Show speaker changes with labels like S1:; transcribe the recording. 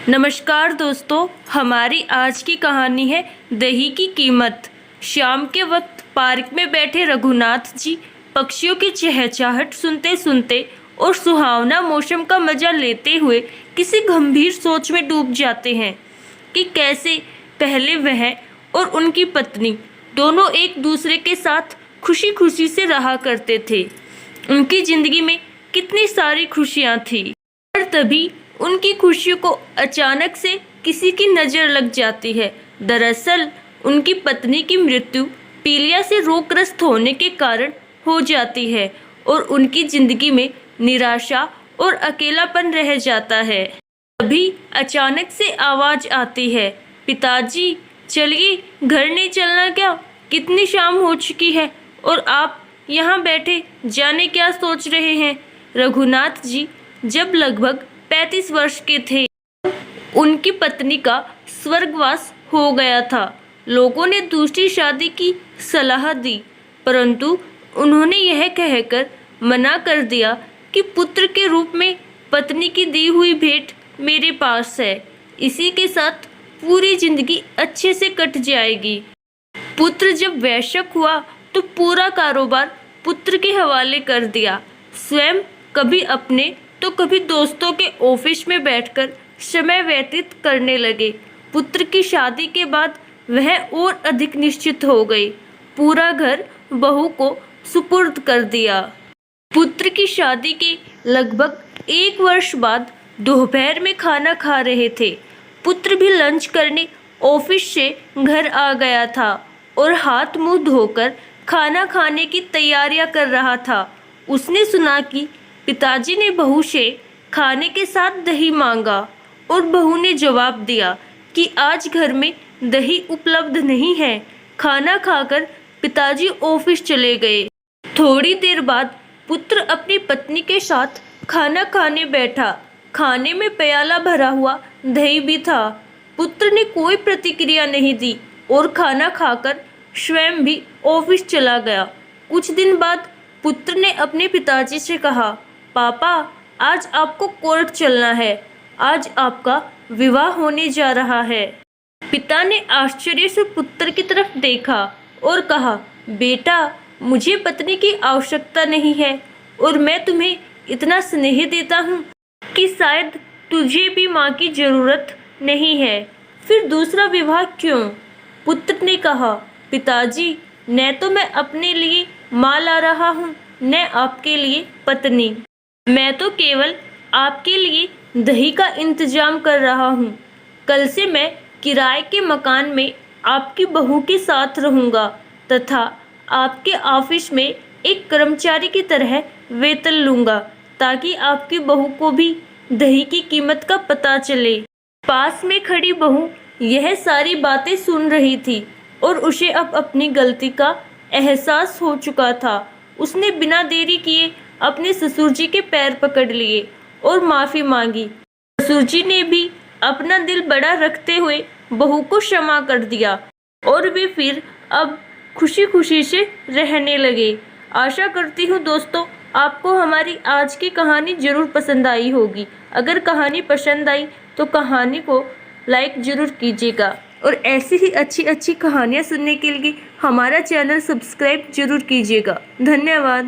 S1: नमस्कार दोस्तों, हमारी आज की कहानी है दही की कीमत। शाम के वक्त पार्क में बैठे रघुनाथ जी पक्षियों की चहचहाट सुनते सुनते और सुहावना मौसम का मजा लेते हुए किसी गंभीर सोच में डूब जाते हैं कि कैसे पहले वह और उनकी पत्नी दोनों एक दूसरे के साथ खुशी खुशी से रहा करते थे। उनकी जिंदगी में कितनी सारी खुशियाँ थी, पर तभी उनकी खुशियों को अचानक से किसी की नज़र लग जाती है। दरअसल उनकी पत्नी की मृत्यु पीलिया से रोगग्रस्त होने के कारण हो जाती है और उनकी जिंदगी में निराशा और अकेलापन रह जाता है। तभी अचानक से आवाज़ आती है, पिताजी चलिए, घर नहीं चलना क्या? कितनी शाम हो चुकी है और आप यहाँ बैठे जाने क्या सोच रहे हैं? रघुनाथ जी जब लगभग 35 वर्ष के थे, उनकी पत्नी का स्वर्गवास हो गया था। लोगों ने दूसरी शादी की सलाह दी, परंतु उन्होंने यह कहकर मना कर दिया कि पुत्र के रूप में पत्नी की दी हुई भेंट मेरे पास है, इसी के साथ पूरी जिंदगी अच्छे से कट जाएगी। पुत्र जब वयस्क हुआ तो पूरा कारोबार पुत्र के हवाले कर दिया। स्वयं कभी अपने तो कभी दोस्तों के ऑफिस में बैठकर समय व्यतीत करने लगे। पुत्र की शादी के बाद वह और अधिक निश्चित हो गई। पूरा घर बहू को सुपुर्द कर दिया। पुत्र की शादी के लगभग 1 वर्ष बाद दोपहर में खाना खा रहे थे। पुत्र भी लंच करने ऑफिस से घर आ गया था और हाथ मुंह धोकर खाना खाने की तैयारियां कर रहा था। उसने सुना कि पिताजी ने बहू से खाने के साथ दही मांगा और बहू ने जवाब दिया कि आज घर में दही उपलब्ध नहीं है। खाना खाकर पिताजी ऑफिस चले गए। थोड़ी देर बाद पुत्र अपनी पत्नी के साथ खाना खाने बैठा। खाने में प्याला भरा हुआ दही भी था। पुत्र ने कोई प्रतिक्रिया नहीं दी और खाना खाकर स्वयं भी ऑफिस चला गया। कुछ दिन बाद पुत्र ने अपने पिताजी से कहा, पापा आज आपको कोर्ट चलना है, आज आपका विवाह होने जा रहा है। पिता ने आश्चर्य से पुत्र की तरफ देखा और कहा, बेटा मुझे पत्नी की आवश्यकता नहीं है और मैं तुम्हें इतना स्नेह देता हूँ कि शायद तुझे भी माँ की जरूरत नहीं है, फिर दूसरा विवाह क्यों? पुत्र ने कहा, पिताजी न तो मैं अपने लिए माँ ला रहा हूँ न आपके लिए पत्नी, मैं तो केवल आपके लिए दही का इंतजाम कर रहा हूँ। कल से मैं किराए के मकान में आपकी बहू के साथ रहूँगा तथा आपके ऑफिस में एक कर्मचारी की तरह वेतन लूँगा ताकि आपकी बहू को भी दही की कीमत का पता चले। पास में खड़ी बहू यह सारी बातें सुन रही थी और उसे अब अपनी गलती का एहसास हो चुका था। उसने बिना देरी किए अपने ससुर जी के पैर पकड़ लिए और माफ़ी मांगी। ससुर जी ने भी अपना दिल बड़ा रखते हुए बहू को क्षमा कर दिया और वे फिर अब खुशी खुशी से रहने लगे। आशा करती हूँ दोस्तों आपको हमारी आज की कहानी ज़रूर पसंद आई होगी। अगर कहानी पसंद आई तो कहानी को लाइक ज़रूर कीजिएगा और ऐसी ही अच्छी अच्छी कहानियाँ सुनने के लिए हमारा चैनल सब्सक्राइब ज़रूर कीजिएगा। धन्यवाद।